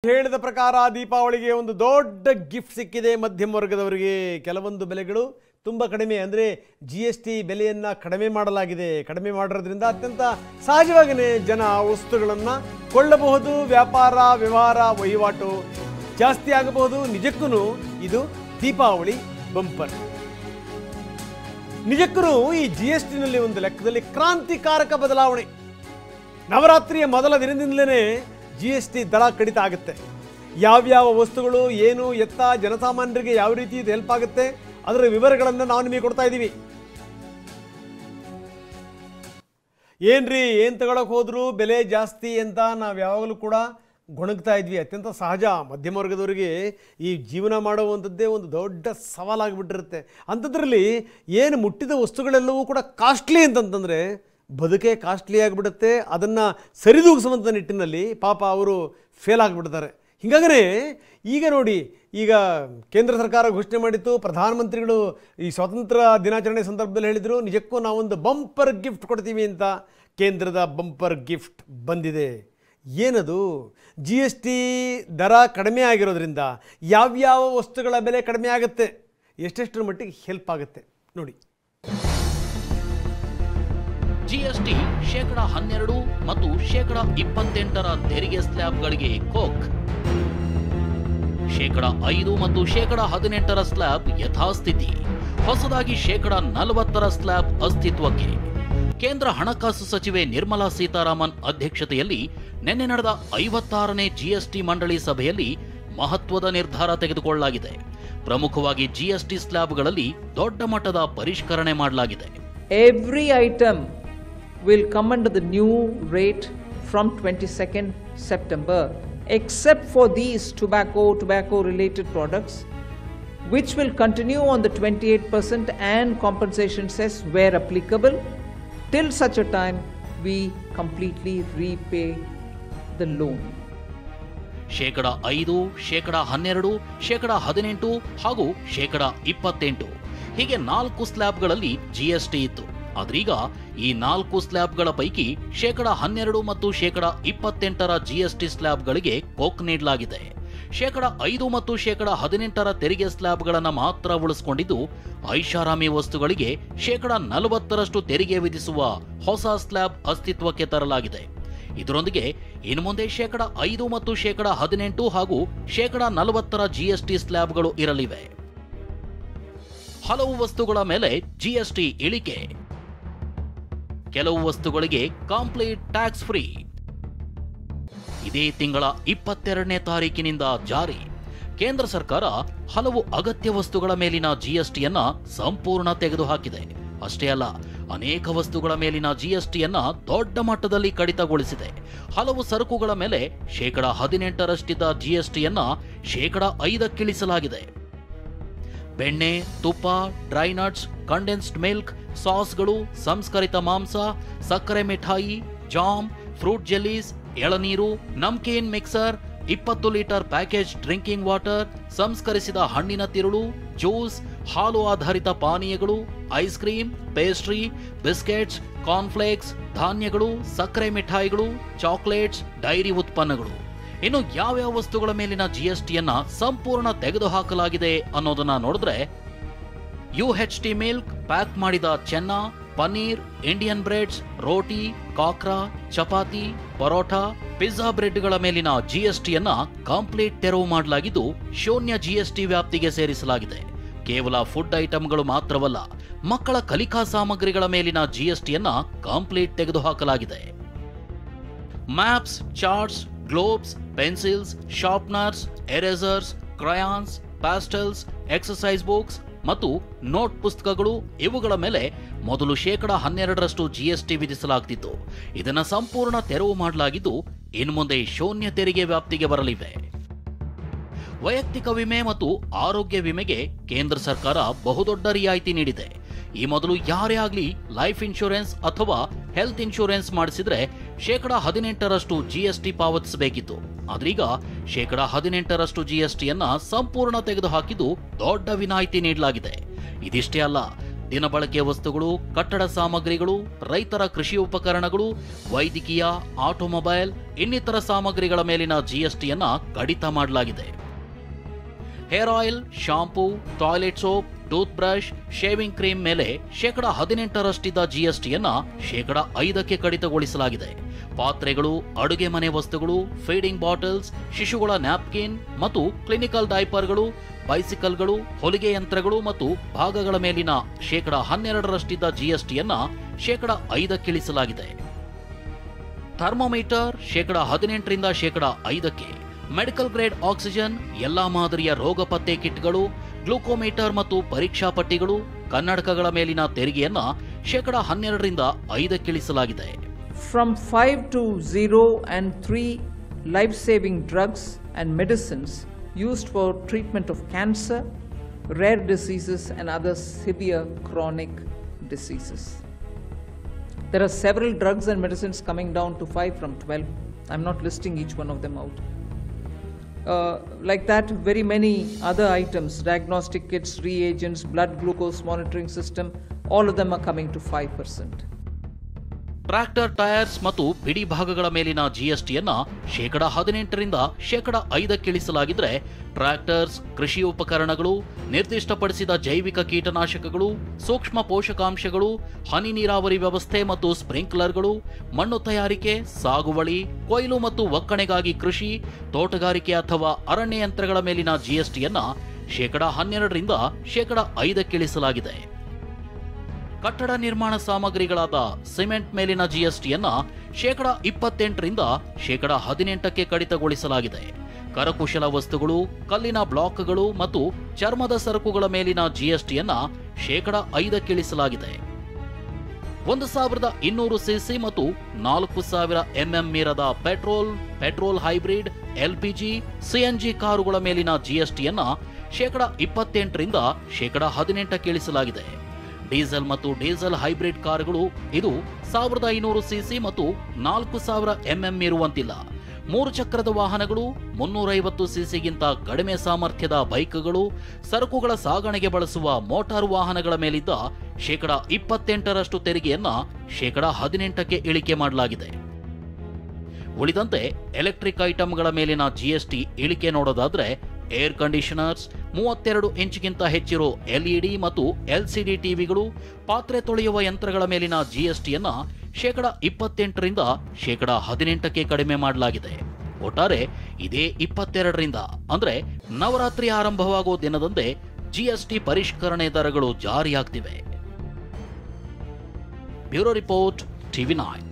ಹೇಳಿದ ಪ್ರಕಾರ ದೀಪಾವಳಿಗೆ ಒಂದು ದೊಡ್ಡ ಗಿಫ್ಟ್ ಸಿಕ್ಕಿದೆ ಮಧ್ಯಮ ವರ್ಗದವರಿಗೆ. ಕೆಲವೊಂದು ಬೆಲೆಗಳು ತುಂಬ ಕಡಿಮೆ, ಅಂದರೆ GST ಬೆಲೆಯನ್ನು ಕಡಿಮೆ ಮಾಡಲಾಗಿದೆ. ಕಡಿಮೆ ಮಾಡಿರೋದ್ರಿಂದ ಅತ್ಯಂತ ಸಹಜವಾಗಿಯೇ ಜನ ವಸ್ತುಗಳನ್ನು ಕೊಳ್ಳಬಹುದು. ವ್ಯಾಪಾರ ವ್ಯವಹಾರ ವಹಿವಾಟು ಜಾಸ್ತಿ ಆಗಬಹುದು. ನಿಜಕ್ಕೂ ಇದು ದೀಪಾವಳಿ ಬಂಪರ್. ನಿಜಕ್ಕೂ ಈ GSTನಲ್ಲಿ ಒಂದು ಲೆಕ್ಕದಲ್ಲಿ ಕ್ರಾಂತಿಕಾರಕ ಬದಲಾವಣೆ. ನವರಾತ್ರಿಯ ಮೊದಲ ದಿನದಿಂದಲೇ GST ದರ ಕಡಿತ ಆಗುತ್ತೆ. ಯಾವ್ಯಾವ ವಸ್ತುಗಳು ಏನು ಎತ್ತ ಜನಸಾಮಾನ್ಯರಿಗೆ ಯಾವ ರೀತಿ ಇದು ಹೆಲ್ಪ್ ಆಗುತ್ತೆ ಅದರ ವಿವರಗಳನ್ನು ನಾವು ನಿಮಗೆ ಕೊಡ್ತಾ ಇದ್ದೀವಿ. ಏನ್ರಿ ಏನು ತಗೊಳಕ್ಕೆ ಹೋದ್ರು ಬೆಲೆ ಜಾಸ್ತಿ ಅಂತ ನಾವು ಯಾವಾಗಲೂ ಕೂಡ ಗೊಣಗ್ತಾ ಇದ್ವಿ. ಅತ್ಯಂತ ಸಹಜ. ಮಧ್ಯಮ ವರ್ಗದವರಿಗೆ ಈ ಜೀವನ ಮಾಡುವಂಥದ್ದೇ ಒಂದು ದೊಡ್ಡ ಸವಾಲಾಗಿಬಿಟ್ಟಿರುತ್ತೆ. ಅಂಥದ್ರಲ್ಲಿ ಏನು ಮುಟ್ಟಿದ ವಸ್ತುಗಳೆಲ್ಲವೂ ಕೂಡ ಕಾಸ್ಟ್ಲಿ ಅಂತಂತಂದರೆ ಬದುಕೇ ಕಾಸ್ಟ್ಲಿ ಆಗಿಬಿಡುತ್ತೆ. ಅದನ್ನು ಸರಿದೂಗಿಸುವಂಥ ನಿಟ್ಟಿನಲ್ಲಿ ಪಾಪ ಅವರು ಫೇಲ್ ಆಗಿಬಿಡ್ತಾರೆ. ಹೀಗಾಗೇ ಈಗ ನೋಡಿ, ಈಗ ಕೇಂದ್ರ ಸರ್ಕಾರ ಘೋಷಣೆ ಮಾಡಿತ್ತು, ಪ್ರಧಾನಮಂತ್ರಿಗಳು ಈ ಸ್ವಾತಂತ್ರ್ಯ ದಿನಾಚರಣೆ ಸಂದರ್ಭದಲ್ಲಿ ಹೇಳಿದರು, ನಿಜಕ್ಕೂ ನಾವೊಂದು ಬಂಪರ್ ಗಿಫ್ಟ್ ಕೊಡ್ತೀವಿ ಅಂತ. ಕೇಂದ್ರದ ಬಂಪರ್ ಗಿಫ್ಟ್ ಬಂದಿದೆ. ಏನದು? GST ದರ ಕಡಿಮೆ ಆಗಿರೋದ್ರಿಂದ ಯಾವ್ಯಾವ ವಸ್ತುಗಳ ಬೆಲೆ ಕಡಿಮೆ ಆಗುತ್ತೆ, ಎಷ್ಟೆಷ್ಟರ ಮಟ್ಟಿಗೆ ಹೆಲ್ಪ್ ಆಗುತ್ತೆ ನೋಡಿ. GST %12 ಮತ್ತು %28 ತೆರಿಗೆ ಸ್ಲ್ಯಾಬ್ಗಳಿಗೆ ಕೋಕ್, %5 ಮತ್ತು %18 ಸ್ಲ್ಯಾಬ್ ಯಥಾಸ್ಥಿತಿ, ಹೊಸದಾಗಿ %40 ಸ್ಲ್ಯಾಬ್ ಅಸ್ತಿತ್ವಕ್ಕೆ. ಕೇಂದ್ರ ಹಣಕಾಸು ಸಚಿವೆ ನಿರ್ಮಲಾ ಸೀತಾರಾಮನ್ ಅಧ್ಯಕ್ಷತೆಯಲ್ಲಿ ನಿನ್ನೆ ನಡೆದ 56ನೇ GST ಮಂಡಳಿ ಸಭೆಯಲ್ಲಿ ಮಹತ್ವದ ನಿರ್ಧಾರ ತೆಗೆದುಕೊಳ್ಳಲಾಗಿದೆ. ಪ್ರಮುಖವಾಗಿ GST ಸ್ಲ್ಯಾಬ್ಗಳಲ್ಲಿ ದೊಡ್ಡ ಮಟ್ಟದ ಪರಿಷ್ಕರಣೆ ಮಾಡಲಾಗಿದೆ. Every item will come under the new rate from 22nd September, except for these tobacco related products, which will continue on the 28% and compensation cess where applicable till such a time we completely repay the loan. %5, %12, %18 ಹಾಗೂ %28 ಹೀಗೆ 4 ಸ್ಲ್ಯಾಬ್ಗಳಲ್ಲಿ GST ಇತ್ತು. ಆದ್ರೀಗ ಈ 4 ಸ್ಲ್ಯಾಬ್ಗಳ ಪೈಕಿ %12 ಮತ್ತು %28 GST ಸ್ಲ್ಯಾಬ್ಗಳಿಗೆ coke ನೀಡಲಾಗಿದೆ. %5 ಮತ್ತು %18 ತೆರಿಗೆ ಸ್ಲ್ಯಾಬ್ಗಳನ್ನು ಮಾತ್ರ ಉಳಿಸಿಕೊಂಡಿದ್ದು, ಐಷಾರಾಮಿ ವಸ್ತುಗಳಿಗೆ %40 ತೆರಿಗೆ ವಿಧಿಸುವ ಹೊಸ ಸ್ಲ್ಯಾಬ್ ಅಸ್ತಿತ್ವಕ್ಕೆ ತರಲಾಗಿದೆ. ಇದರೊಂದಿಗೆ ಇನ್ನು ಮುಂದೆ %5 ಮತ್ತು %18 ಹಾಗೂ %40 GST ಸ್ಲ್ಯಾಬ್ಗಳು ಇರಲಿವೆ. ಹಲವು ವಸ್ತುಗಳ ಮೇಲೆ GST ಇಳಿಕೆ, ಕೆಲವು ವಸ್ತುಗಳಿಗೆ ಕಂಪ್ಲೀಟ್ ಟ್ಯಾಕ್ಸ್ ಫ್ರೀ. ಇದೇ ತಿಂಗಳ 22ನೇ ತಾರೀಕಿನಿಂದ ಜಾರಿ. ಕೇಂದ್ರ ಸರ್ಕಾರ ಹಲವು ಅಗತ್ಯ ವಸ್ತುಗಳ ಮೇಲಿನ GSTಯನ್ನ ಸಂಪೂರ್ಣ ತೆಗೆದುಹಾಕಿದೆ. ಅಷ್ಟೇ ಅಲ್ಲ, ಅನೇಕ ವಸ್ತುಗಳ ಮೇಲಿನ GSTಯನ್ನ ದೊಡ್ಡ ಮಟ್ಟದಲ್ಲಿ ಕಡಿತಗೊಳಿಸಿದೆ. ಹಲವು ಸರಕುಗಳ ಮೇಲೆ %18 GSTಯನ್ನ %5 ಇಳಿಸಲಾಗಿದೆ. ಬೆಣ್ಣೆ, ತುಪ್ಪ, ಡ್ರೈ ನಟ್ಸ್, ಕಂಡೆನ್ಸ್ಡ್ ಮಿಲ್ಕ್, ಸಾಸ್ಗಳು, ಸಂಸ್ಕರಿತ ಮಾಂಸ, ಸಕ್ಕರೆ ಮಿಠಾಯಿ, ಜಾಮ್, ಫ್ರೂಟ್ ಜೆಲ್ಲೀಸ್, ಎಳನೀರು, namkeen mixer, 20 litre package drinking water, ಸಂಸ್ಕರಿಸಿದ ಹಣ್ಣಿನ ತಿರುಳು, ಜ್ಯೂಸ್, ಹಾಲು ಆಧಾರಿತ ಪಾನೀಯಗಳು, ice cream, pastry, biscuits, cornflakes, ಧಾನ್ಯಗಳು, ಸಕ್ಕರೆ ಮಿಠಾಯಿಗಳು, ಚಾಕೊಲೇಟ್ಸ್, ಡೈರಿ ಉತ್ಪನ್ನಗಳು. ಇನ್ನು ಯಾವ್ಯಾವ ವಸ್ತುಗಳ ಮೇಲಿನ GSTಯನ್ನ ಸಂಪೂರ್ಣ ತೆಗೆದುಹಾಕಲಾಗಿದೆ ಅನ್ನೋದನ್ನ ನೋಡಿದ್ರೆ, UHT ಮಿಲ್ಕ್, ಪ್ಯಾಕ್ ಮಾಡಿದ ಚೆನ್ನ, ಪನ್ನೀರ್, ಇಂಡಿಯನ್ ಬ್ರೆಡ್ಸ್, ರೋಟಿ, ಕಾಕ್ರಾ, ಚಪಾತಿ, ಪರೋಟಾ, ಪಿಜ್ಜಾ ಬ್ರೆಡ್ಗಳ ಮೇಲಿನ GSTಯನ್ನ ಕಂಪ್ಲೀಟ್ ತೆರವು ಮಾಡಲಾಗಿದ್ದು, ಶೂನ್ಯ GST ವ್ಯಾಪ್ತಿಗೆ ಸೇರಿಸಲಾಗಿದೆ. ಕೇವಲ ಫುಡ್ ಐಟಂಗಳು ಮಾತ್ರವಲ್ಲ, ಮಕ್ಕಳ ಕಲಿಕಾ ಸಾಮಗ್ರಿಗಳ ಮೇಲಿನ GSTಯನ್ನ ಕಂಪ್ಲೀಟ್ ತೆಗೆದುಹಾಕಲಾಗಿದೆ. Maps, charts, globes, pencils, sharpeners, erasers, crayons, pastels, exercise books ಮತ್ತು ನೋಟ್ ಪುಸ್ತಕಗಳು ಇವುಗಳ ಮೇಲೆ ಮೊದಲು %12 GST ವಿಧಿಸಲಾಗುತ್ತಿತ್ತು. ಇದನ್ನು ಸಂಪೂರ್ಣ ತೆರವು ಮಾಡಲಾಗಿದ್ದು, ಇನ್ನು ಮುಂದೆ ಶೂನ್ಯ ತೆರಿಗೆ ವ್ಯಾಪ್ತಿಗೆ ಬರಲಿವೆ. ವೈಯಕ್ತಿಕ ವಿಮೆ ಮತ್ತು ಆರೋಗ್ಯ ವಿಮೆಗೆ ಕೇಂದ್ರ ಸರ್ಕಾರ ಬಹುದೊಡ್ಡ ರಿಯಾಯಿತಿ ನೀಡಿದೆ. ಈ ಮೊದಲು ಯಾರೇ ಆಗಲಿ ಲೈಫ್ ಇನ್ಶೂರೆನ್ಸ್ ಅಥವಾ ಹೆಲ್ತ್ ಇನ್ಶೂರೆನ್ಸ್ ಮಾಡಿಸಿದ್ರೆ %18 GST ಪಾವತಿಸಬೇಕಿತ್ತು. ಆದ್ರೀಗ %18 GSTಯನ್ನ ಸಂಪೂರ್ಣ ತೆಗೆದುಹಾಕಿದ್ದು ದೊಡ್ಡ ವಿನಾಯಿತಿ ನೀಡಲಾಗಿದೆ. ಇದಿಷ್ಟೇ ಅಲ್ಲ, ದಿನಬಳಕೆ ವಸ್ತುಗಳು, ಕಟ್ಟಡ ಸಾಮಗ್ರಿಗಳು, ರೈತರ ಕೃಷಿ ಉಪಕರಣಗಳು, ವೈದ್ಯಕೀಯ, ಆಟೋಮೊಬೈಲ್, ಇನ್ನಿತರ ಸಾಮಗ್ರಿಗಳ ಮೇಲಿನ ಜಿಎಸ್ಟಿಯನ್ನ ಕಡಿತ ಮಾಡಲಾಗಿದೆ. Hair oil, shampoo, toilet soap, tooth brush, shaving cream ಮೇಲೆ 18% ಜಿಎಸ್ಟಿಯನ್ನ 5% ಕಡಿತಗೊಳಿಸಲಾಗಿದೆ. ಪಾತ್ರೆಗಳು, ಅಡುಗೆ ಮನೆ ವಸ್ತುಗಳು, ಫೀಡಿಂಗ್ ಬಾಟಲ್ಸ್, ಶಿಶುಗಳ ನ್ಯಾಪ್ಕಿನ್ ಮತ್ತು ಕ್ಲಿನಿಕಲ್ ಡೈಪರ್ಗಳು, ಬೈಸಿಕಲ್ಗಳು, ಹೊಲಿಗೆ ಯಂತ್ರಗಳು ಮತ್ತು ಭಾಗಗಳ ಮೇಲಿನ 12% ಜಿಎಸ್ಟಿಯನ್ನ 5% ಇಳಿಸಲಾಗಿದೆ. ಥರ್ಮೋಮೀಟರ್ 18% 5%, ಮೆಡಿಕಲ್ ಗ್ರೇಡ್ ಆಕ್ಸಿಜನ್, ಎಲ್ಲಾ ಮಾದರಿಯ ರೋಗ ಪತ್ತೆ ಕಿಟ್ಗಳು, ಗ್ಲೂಕೋಮೀಟರ್ ಮತ್ತು ಪರೀಕ್ಷಾ ಪಟ್ಟಿಗಳು, ಕನ್ನಡಕಗಳ ಮೇಲಿನ ತೆರಿಗೆಯನ್ನ 12% 5% ಇಳಿಸಲಾಗಿದೆ. From 5 to 0 and 3 life-saving drugs and medicines used for treatment of cancer, rare diseases and other severe chronic diseases. There are several drugs and medicines coming down to 5 from 12. I'm not listing each one of them out. Like that, very many other items, diagnostic kits, reagents, blood glucose monitoring system, all of them are coming to 5%. Tractor tyres ಮತ್ತು ಬಿಡಿ ಭಾಗಗಳ ಮೇಲಿನ ಜಿಎಸ್ಟಿಯನ್ನ 18% 5% ಇಳಿಸಲಾಗಿದ್ರೆ, tractors, ಕೃಷಿ ಉಪಕರಣಗಳು, ನಿರ್ದಿಷ್ಟಪಡಿಸಿದ ಜೈವಿಕ ಕೀಟನಾಶಕಗಳು, ಸೂಕ್ಷ್ಮ ಪೋಷಕಾಂಶಗಳು, ಹನಿ ನೀರಾವರಿ ವ್ಯವಸ್ಥೆ ಮತ್ತು ಸ್ಪ್ರಿಂಕ್ಲರ್ಗಳು, ಮಣ್ಣು ತಯಾರಿಕೆ, ಸಾಗುವಳಿ, ಕೊಯ್ಲು ಮತ್ತು ಒಕ್ಕಣೆಗಾಗಿ ಕೃಷಿ, ತೋಟಗಾರಿಕೆ ಅಥವಾ ಅರಣ್ಯ ಯಂತ್ರಗಳ ಮೇಲಿನ ಜಿಎಸ್ಟಿಯನ್ನ 12% 5% ಇಳಿಸಲಾಗಿದೆ. ಕಟ್ಟಡ ನಿರ್ಮಾಣ ಸಾಮಗ್ರಿಗಳಾದ ಸಿಮೆಂಟ್ ಮೇಲಿನ ಜಿಎಸ್ಟಿಯನ್ನ 28% 18% ಕಡಿತಗೊಳಿಸಲಾಗಿದೆ. ಕರಕುಶಲ ವಸ್ತುಗಳು, ಕಲ್ಲಿನ ಬ್ಲಾಕ್ಗಳು ಮತ್ತು ಚರ್ಮದ ಸರಕುಗಳ ಮೇಲಿನ ಜಿಎಸ್ಟಿಯನ್ನ 5% ಇಳಿಸಲಾಗಿದೆ. 1200 ಸಿಸಿ ಮತ್ತು 4000 ಎಂಎಂ ಮೀರದ ಪೆಟ್ರೋಲ್ ಹೈಬ್ರಿಡ್, ಎಲ್ಪಿಜಿ, ಸಿಎನ್ಜಿ ಕಾರುಗಳ ಮೇಲಿನ ಜಿಎಸ್ಟಿಯನ್ನ 28% 18% ಇಳಿಸಲಾಗಿದೆ. ಡೀಸೆಲ್ ಮತ್ತು ಡೀಸೆಲ್ ಹೈಬ್ರಿಡ್ ಕಾರುಗಳು, ಇದು 1500 ಸಿಸಿ ಮತ್ತು 4000 ಎಂಎಂ ಇರುವಂತಿಲ್ಲ. 3 ಚಕ್ರದ ವಾಹನಗಳು, 350 ಸಿಸಿಗಿಂತ ಕಡಿಮೆ ಸಾಮರ್ಥ್ಯದ ಬೈಕ್ಗಳು, ಸರಕುಗಳ ಸಾಗಣೆಗೆ ಬಳಸುವ ಮೋಟಾರು ವಾಹನಗಳ ಮೇಲಿದ್ದ 28% ತೆರಿಗೆಯನ್ನ 18% ಇಳಿಕೆ ಮಾಡಲಾಗಿದೆ. ಉಳಿದಂತೆ ಎಲೆಕ್ಟ್ರಿಕ್ ಐಟಂಗಳ ಮೇಲಿನ ಜಿಎಸ್ಟಿ ಇಳಿಕೆ ನೋಡೋದಾದ್ರೆ, ಏರ್ ಕಂಡೀಷನರ್ಸ್, 32 ಇಂಚ್ಗಿಂತ ಹೆಚ್ಚಿರೋ ಎಲ್ಇಡಿ ಮತ್ತು ಎಲ್ಸಿಡಿ ಟಿವಿಗಳು, ಪಾತ್ರೆ ತೊಳೆಯುವ ಯಂತ್ರಗಳ ಮೇಲಿನ ಜಿಎಸ್ಟಿಯನ್ನ 28% 18% ಕಡಿಮೆ ಮಾಡಲಾಗಿದೆ. ಒಟ್ಟಾರೆ ಇದೇ 22ರಿಂದ ಅಂದ್ರೆ ನವರಾತ್ರಿ ಆರಂಭವಾಗೋ ದಿನದಂದೇ ಜಿಎಸ್ಟಿ ಪರಿಷ್ಕರಣೆ ದರಗಳು ಜಾರಿಯಾಗ್ತಿವೆ. Bureau report, TV9.